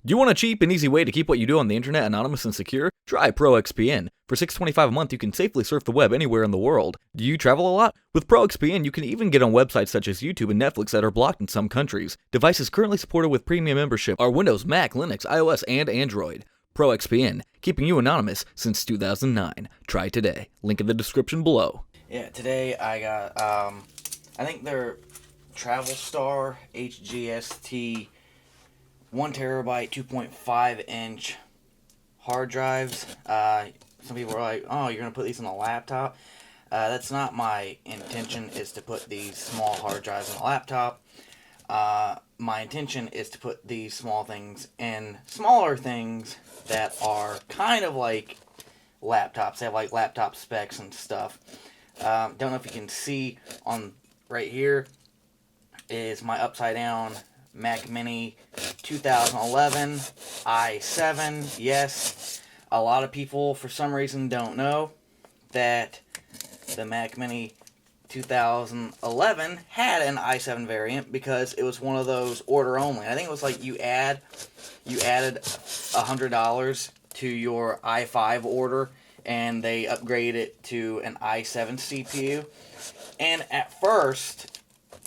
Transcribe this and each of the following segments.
Do you want a cheap and easy way to keep what you do on the internet anonymous and secure? Try ProXPN. For $6.25 a month, you can safely surf the web anywhere in the world. Do you travel a lot? With ProXPN, you can even get on websites such as YouTube and Netflix that are blocked in some countries. Devices currently supported with premium membership are Windows, Mac, Linux, iOS, and Android. ProXPN, keeping you anonymous since 2009. Try today. Link in the description below. Yeah, today I got, I think they're Travel Star HGST 1TB 2.5-inch hard drives. Some people are like, oh, you're going to put these on a laptop? That's not my intention, is to put these small hard drives on a laptop. My intention is to put these small things in smaller things that are kind of like laptops. They have like laptop specs and stuff. Don't know if you can see on right here is my upside down Mac Mini 2011 i7. Yes, a lot of people for some reason don't know that the Mac Mini 2011 had an i7 variant because it was one of those order only. I think it was like you added $100 to your i5 order and they upgraded it to an i7 CPU. And at first,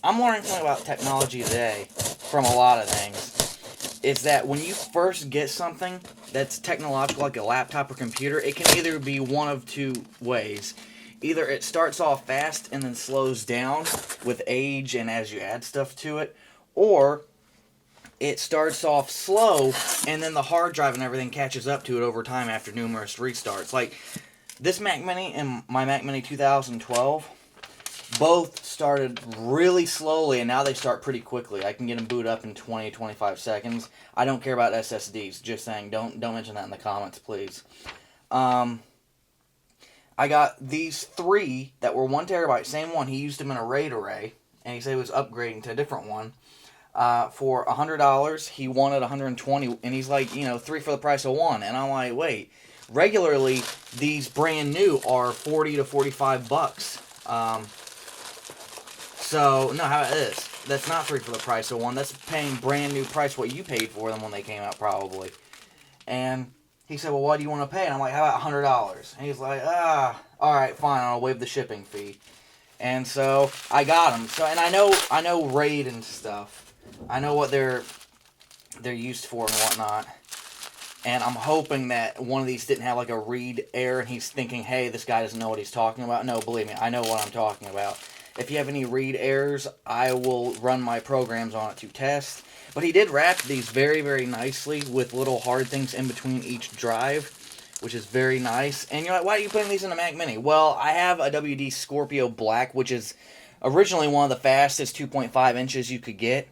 I'm learning something about technology today from a lot of things, is that when you first get something that's technological like a laptop or computer, it can either be one of two ways. Either it starts off fast and then slows down with age and as you add stuff to it, or it starts off slow and then the hard drive and everything catches up to it over time after numerous restarts. Like this Mac Mini and my Mac Mini 2012 both started really slowly, and now they start pretty quickly. I can get them boot up in 20-25 seconds. I don't care about SSDs. Just saying, don't mention that in the comments, please. I got these three that were 1TB, same one. He used them in a RAID array, and he said he was upgrading to a different one. For $100, he wanted $120, and he's like, you know, 3 for the price of 1. And I'm like, wait, regularly these brand new are $40 to $45. So, no, how about this? That's not 3 for the price of 1. That's paying brand new price what you paid for them when they came out, probably. And he said, well, what do you want to pay? And I'm like, how about $100? And he's like, alright, fine, I'll waive the shipping fee. And so, I got them. So, and I know RAID and stuff. I know what they're used for and whatnot. And I'm hoping that one of these didn't have like a read error and he's thinking, hey, this guy doesn't know what he's talking about. No, believe me, I know what I'm talking about. If you have any read errors, I will run my programs on it to test. But he did wrap these very, very nicely with little hard things in between each drive, which is very nice. And you're like, why are you putting these in a Mac Mini? Well, I have a WD Scorpio Black, which is originally one of the fastest 2.5 inches you could get.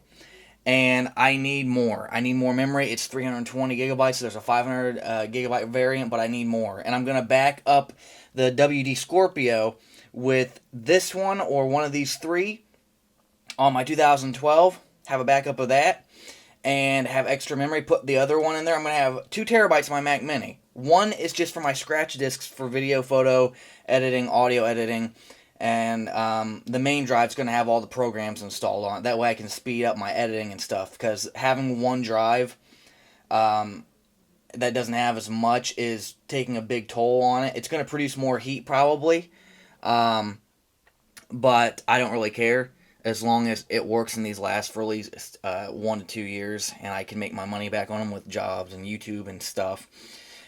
And I need more. I need more memory. It's 320 gigabytes. So there's a 500 gigabyte variant, but I need more. And I'm going to back up the WD Scorpio with this one or one of these three on my 2012. Have a backup of that. And have extra memory. Put the other one in there. I'm going to have 2 terabytes of my Mac Mini. One is just for my scratch discs for video, photo editing, audio editing. And the main drive's going to have all the programs installed on it. That way I can speed up my editing and stuff. Because having one drive that doesn't have as much is taking a big toll on it. It's going to produce more heat probably. But I don't really care. As long as it works and these last for at least 1 to 2 years. And I can make my money back on them with jobs and YouTube and stuff.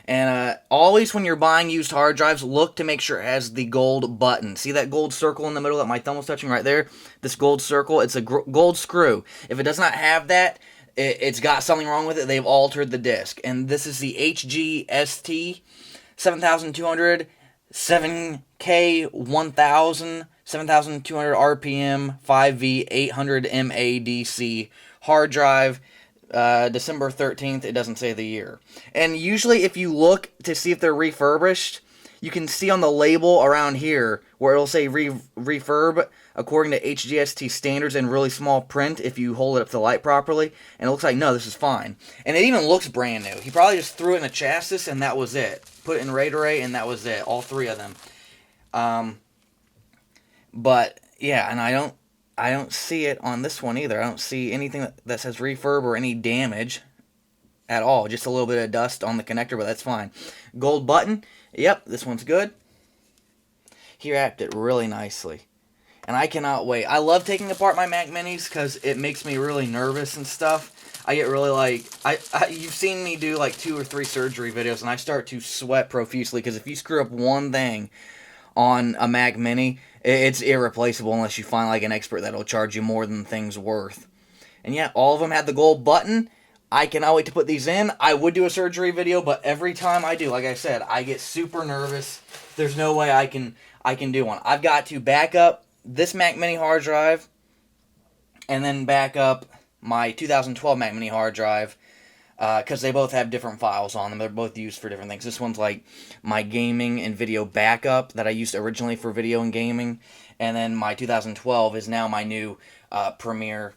And always when you're buying used hard drives, look to make sure it has the gold button. See that gold circle in the middle that my thumb was touching right there? This gold circle, it's a gold screw. If it does not have that, it's got something wrong with it. They've altered the disc. And this is the HGST 7200, 7k1000, 7200 RPM, 5V, 800 MADC hard drive. December 13th, it doesn't say the year. And usually if you look to see if they're refurbished, you can see on the label around here where it'll say refurb according to HGST standards in really small print if you hold it up to the light properly. And it looks like, no, this is fine. And it even looks brand new. He probably just threw it in a chassis and that was it. Put it in RAID array and that was it. All 3 of them. But, yeah, and I don't see it on this one either. I don't see anything that says refurb or any damage. at all. Just a little bit of dust on the connector, but that's fine. Gold button. Yep, this one's good. He wrapped it really nicely. And I cannot wait. I love taking apart my Mac Minis because it makes me really nervous and stuff. I get really like... you've seen me do like 2 or 3 surgery videos, and I start to sweat profusely because if you screw up one thing on a Mac Mini, it's irreplaceable unless you find like an expert that'll charge you more than the thing's worth. And yeah, all of them had the gold button. I cannot wait to put these in. I would do a surgery video, but every time I do, like I said, I get super nervous. There's no way I can do one. I've got to back up this Mac Mini hard drive and then back up my 2012 Mac Mini hard drive because they both have different files on them. They're both used for different things. This one's like my gaming and video backup that I used originally for video and gaming, and then my 2012 is now my new Premiere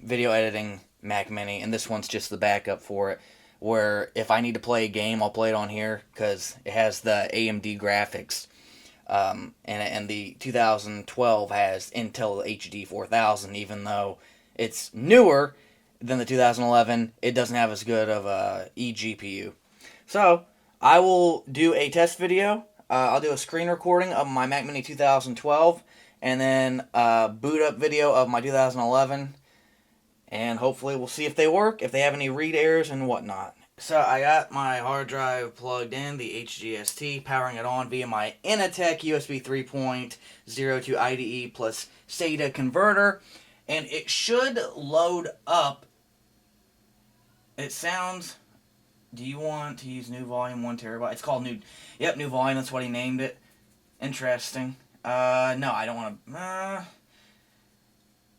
video editing Mac Mini, and this one's just the backup for it, where if I need to play a game, I'll play it on here because it has the AMD graphics. And the 2012 has Intel HD 4000, even though it's newer than the 2011, it doesn't have as good of a eGPU. So, I will do a test video. I'll do a screen recording of my Mac Mini 2012, and then a boot up video of my 2011, and hopefully we'll see if they work, if they have any read errors and whatnot. So I got my hard drive plugged in, the HGST, powering it on via my Initech USB 3.0 to IDE plus SATA converter, and it should load up. It sounds... Do you want to use new volume 1 terabyte? It's called new... Yep, new volume, that's what he named it. Interesting. No, I don't want to...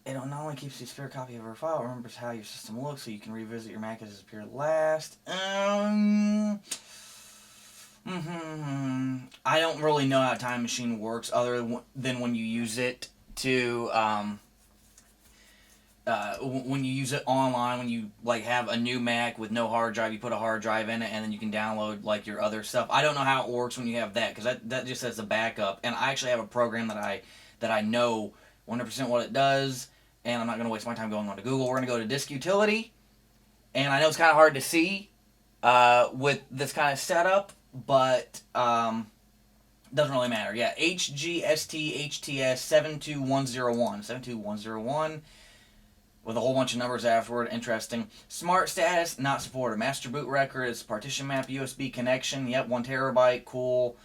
It not only keeps the spare copy of our file, it remembers how your system looks, so you can revisit your Mac as it appeared last. I don't really know how Time Machine works, other than when you use it to, when you use it online, when you like have a new Mac with no hard drive, you put a hard drive in it, and then you can download like your other stuff. I don't know how it works when you have that, because that just says a backup. And I actually have a program that I know 100% what it does. And I'm not going to waste my time going on to Google. We're going to go to Disk Utility. And I know it's kind of hard to see with this kind of setup, but doesn't really matter. Yeah, HGST HTS 72101. 72101 with a whole bunch of numbers afterward. Interesting. Smart status, not supported. Master boot record is partition map USB connection. Yep, 1 terabyte. Cool.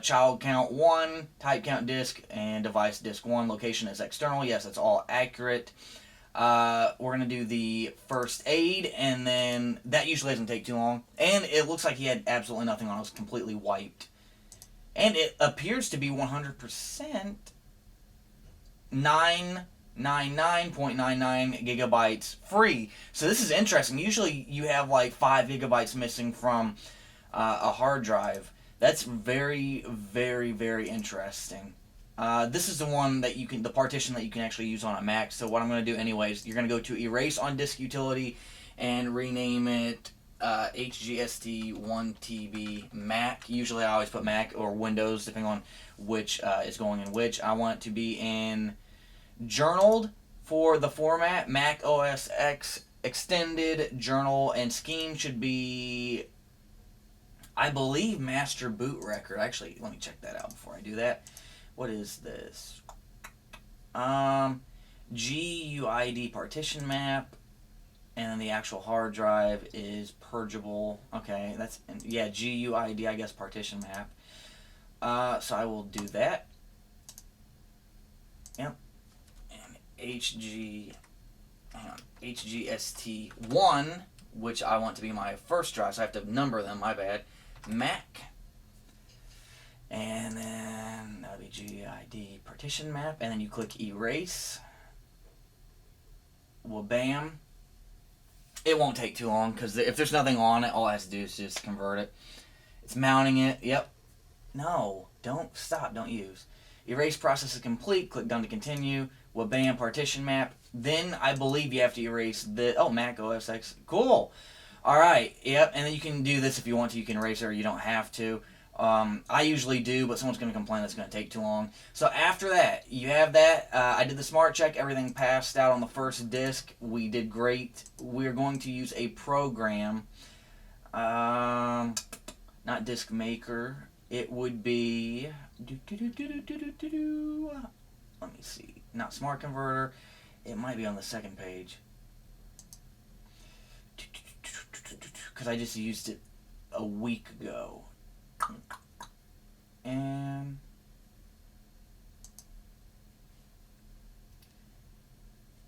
Child count 1, type count disk, and device disk 1. Location is external. Yes, that's all accurate. We're going to do the first aid, and then that usually doesn't take too long. And it looks like he had absolutely nothing on it. It was completely wiped. And it appears to be 100% 999.99 gigabytes free. So this is interesting. Usually you have like 5 gigabytes missing from a hard drive. That's very, very, very interesting. This is the one that the partition that you can actually use on a Mac. So what I'm going to do anyways, you're going to go to Erase on Disk Utility and rename it HGST 1TB Mac. Usually I always put Mac or Windows, depending on which is going in which. I want it to be in journaled for the format. Mac OS X extended journal, and scheme should be, I believe, master boot record. Actually, let me check that out before I do that. What is this? GUID partition map, and then the actual hard drive is purgeable. Okay, that's, yeah, GUID, I guess, partition map. So I will do that. Yep. And HGST1, which I want to be my first drive, so I have to number them, my bad. Mac, and then that'll be GUID partition map, and then you click erase. Well, bam. It won't take too long, because if there's nothing on it, all I have to do is just convert it. It's mounting it. Yep. No, don't stop. Don't use. Erase process is complete. Click done to continue. Well, bam, partition map. Then I believe you have to erase the Mac OS X. Cool. All right. Yep. And then you can do this if you want to. You can erase it or you don't have to. I usually do, but someone's going to complain it's going to take too long. So after that, you have that. I did the smart check. Everything passed out on the first disk. We did great. We're going to use a program. Not Disk Maker. It would be... Let me see. Not Smart Converter. It might be on the second page. Because I just used it a week ago. And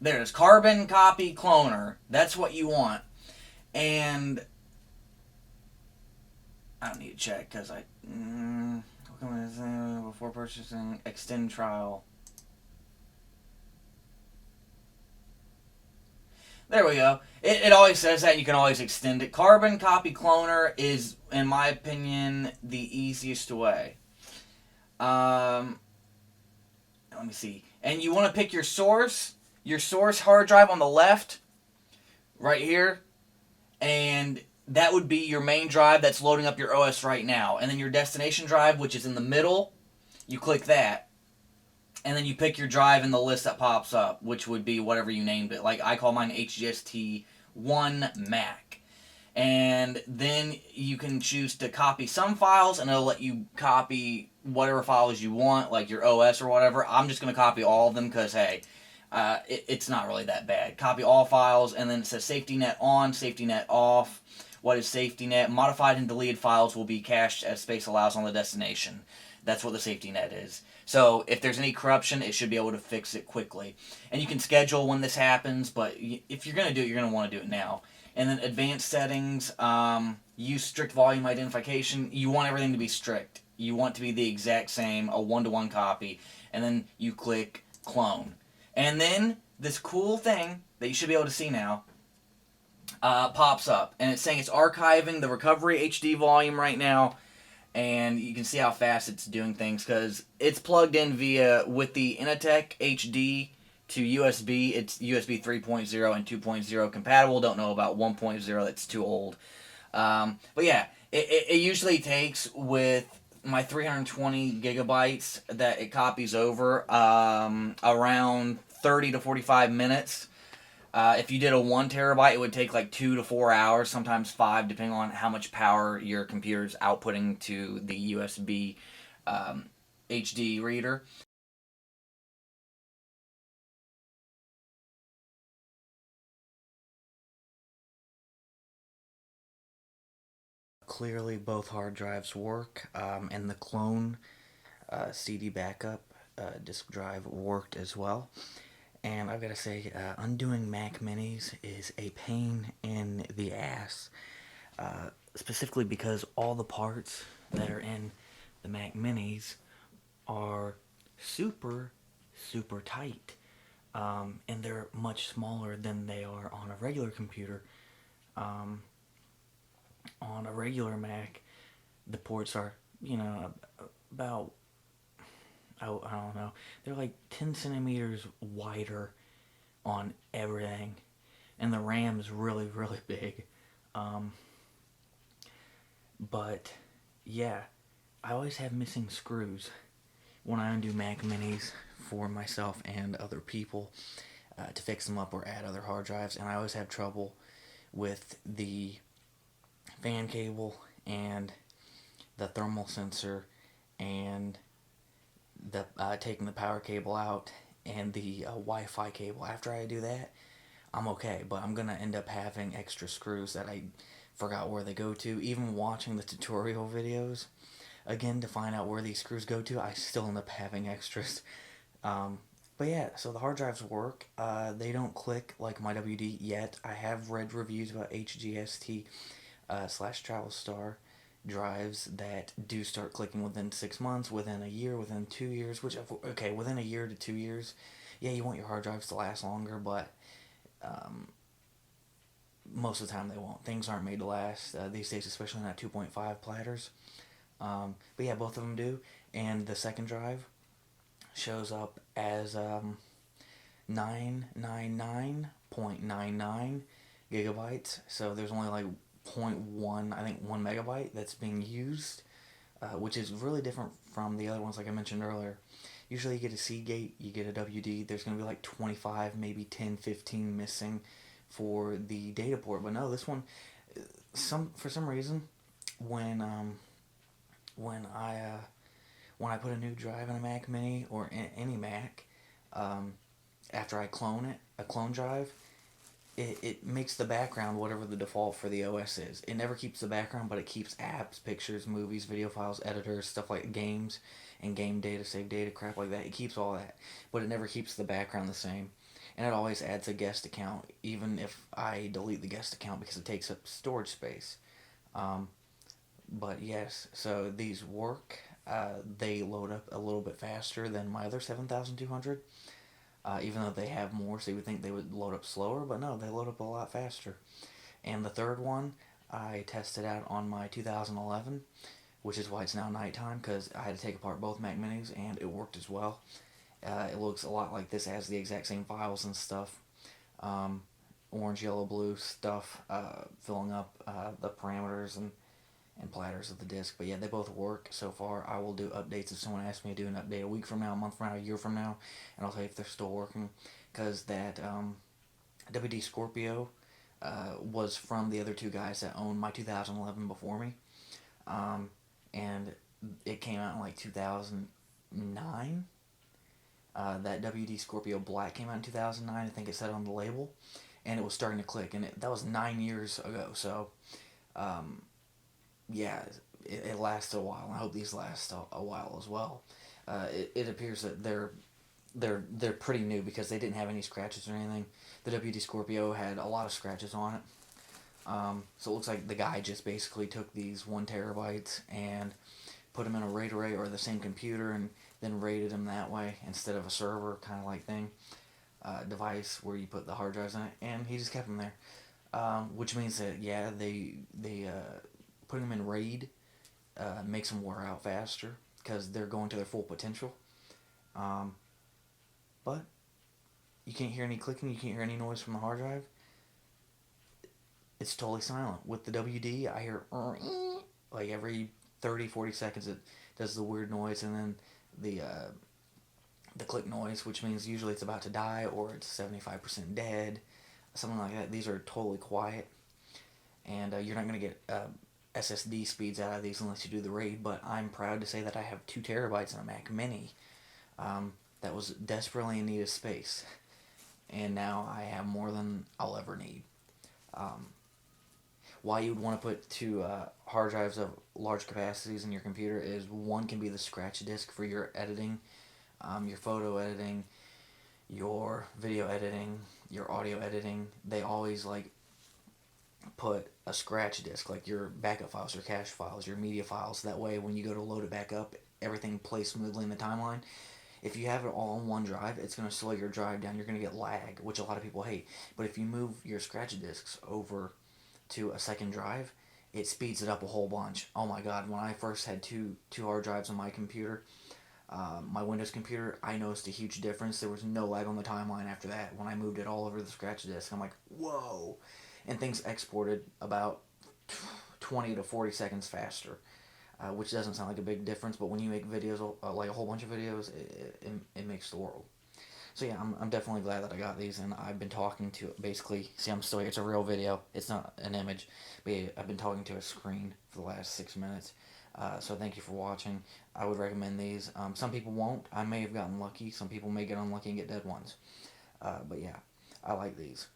there's Carbon Copy Cloner. That's what you want. And I don't need to check because before purchasing, extend trial. There we go. It always says that. You can always extend it. Carbon Copy Cloner is, in my opinion, the easiest way. Let me see. And you want to pick your source hard drive on the left, right here, and that would be your main drive that's loading up your OS right now. And then your destination drive, which is in the middle, you click that. And then you pick your drive in the list that pops up, which would be whatever you named it. Like, I call mine HGST 1 Mac. And then you can choose to copy some files, and it'll let you copy whatever files you want, like your OS or whatever. I'm just going to copy all of them because, hey, it's not really that bad. Copy all files, and then it says safety net on, safety net off. What is safety net? Modified and deleted files will be cached as space allows on the destination. That's what the safety net is. So if there's any corruption, it should be able to fix it quickly. And you can schedule when this happens, but if you're going to do it, you're going to want to do it now. And then advanced settings, use strict volume identification. You want everything to be strict. You want to be the exact same, a one-to-one copy. And then you click clone. And then this cool thing that you should be able to see now pops up. And it's saying it's archiving the recovery HD volume right now. And you can see how fast it's doing things because it's plugged in with the Initech HD to USB. It's USB 3.0 and 2.0 compatible. Don't know about 1.0. That's too old. But yeah, it usually takes with my 320 gigabytes that it copies over around 30 to 45 minutes. If you did a 1 terabyte, it would take like 2 to 4 hours, sometimes 5, depending on how much power your computer's outputting to the USB HD reader. Clearly, both hard drives work, and the clone CD backup disk drive worked as well. And I've got to say, undoing Mac Minis is a pain in the ass. Specifically because all the parts that are in the Mac Minis are super, super tight. And they're much smaller than they are on a regular computer. On a regular Mac, the ports are, about, I don't know, they're like 10 centimeters wider on everything. And the RAM is really, really big. But, yeah, I always have missing screws when I undo Mac Minis for myself and other people to fix them up or add other hard drives. And I always have trouble with the fan cable and the thermal sensor and the taking the power cable out and the Wi-Fi cable. After I do that, I'm okay, but I'm gonna end up having extra screws that I forgot where they go to. Even watching the tutorial videos again to find out where these screws go to, I still end up having extras. But yeah, so the hard drives work. They don't click like my WD yet. I have read reviews about HGST / TravelStar drives that do start clicking within 6 months, within a year, within 2 years, within a year to 2 years. Yeah, you want your hard drives to last longer, but most of the time they won't. Things aren't made to last these days, especially not 2.5 platters. But yeah, both of them do. And the second drive shows up as 999.99 gigabytes. So there's only like 0.1, I think 1 megabyte that's being used. which is really different from the other ones like I mentioned earlier. Usually you get a Seagate, you get a WD, there's going to be like 25, maybe 10, 15 missing for the data port. But no, this one, for some reason, when when I uh, when I put a new drive in a Mac Mini or in any Mac, um, after I clone it, a clone drive, it makes the background whatever the default for the OS is. It never keeps the background, but it keeps apps, pictures, movies, video files, editors, stuff like games and game data, save data, crap like that. It keeps all that, but it never keeps the background the same. And it always adds a guest account, even if I delete the guest account because it takes up storage space. Um, but yes, so these work. They load up a little bit faster than my other 7200, even though they have more, so you would think they would load up slower, but no, they load up a lot faster. And the third one, I tested out on my 2011, which is why it's now nighttime, because I had to take apart both Mac Minis, and it worked as well. It looks a lot like this, has the exact same files and stuff. Um, Orange, yellow, blue stuff, filling up the parameters and platters of the disk. But yeah, they both work so far. I will do updates if someone asks me to do an update a week from now, a month from now, a year from now, and I'll tell you if they're still working. Because that WD Scorpio was from the other two guys that owned my 2011 before me. And it came out in like 2009. That WD Scorpio Black came out in 2009, I think it said on the label. And it was starting to click, and that was 9 years ago, so yeah, it lasted a while. I hope these last a while as well. It appears that they're pretty new because they didn't have any scratches or anything. The WD Scorpio had a lot of scratches on it. So it looks like the guy just basically took these 1 terabytes and put them in a RAID array or the same computer and then rated them that way instead of a server kind of like thing, device where you put the hard drives in it, and he just kept them there. Which means that yeah, they putting them in RAID makes them wear out faster because they're going to their full potential. Um, but you can't hear any clicking, you can't hear any noise from the hard drive. It's totally silent. With the WD, I hear like every 30, 40 seconds it does the weird noise, and then the click noise, which means usually it's about to die or it's 75% dead, something like that. These are totally quiet, and you're not going to get SSD speeds out of these unless you do the RAID, but I'm proud to say that I have 2 terabytes in a Mac Mini that was desperately in need of space, and now I have more than I'll ever need. Um, why you would want to put two hard drives of large capacities in your computer is one can be the scratch disk for your editing, your photo editing, your video editing, your audio editing. They always like put a scratch disk, like your backup files, your cache files, your media files. That way, when you go to load it back up, everything plays smoothly in the timeline. If you have it all on one drive, it's going to slow your drive down. You're going to get lag, which a lot of people hate. But if you move your scratch disks over to a second drive, it speeds it up a whole bunch. Oh my god, when I first had two hard drives on my computer, my Windows computer, I noticed a huge difference. There was no lag on the timeline after that when I moved it all over the scratch disk. I'm like, whoa. And things exported about 20 to 40 seconds faster, which doesn't sound like a big difference, but when you make videos, like a whole bunch of videos, it makes the world. So yeah, I'm definitely glad that I got these, and I've been talking to, basically, see, I'm still here, it's a real video, it's not an image, but yeah, I've been talking to a screen for the last 6 minutes. So thank you for watching. I would recommend these. Some people won't. I may have gotten lucky. Some people may get unlucky and get dead ones. But yeah, I like these.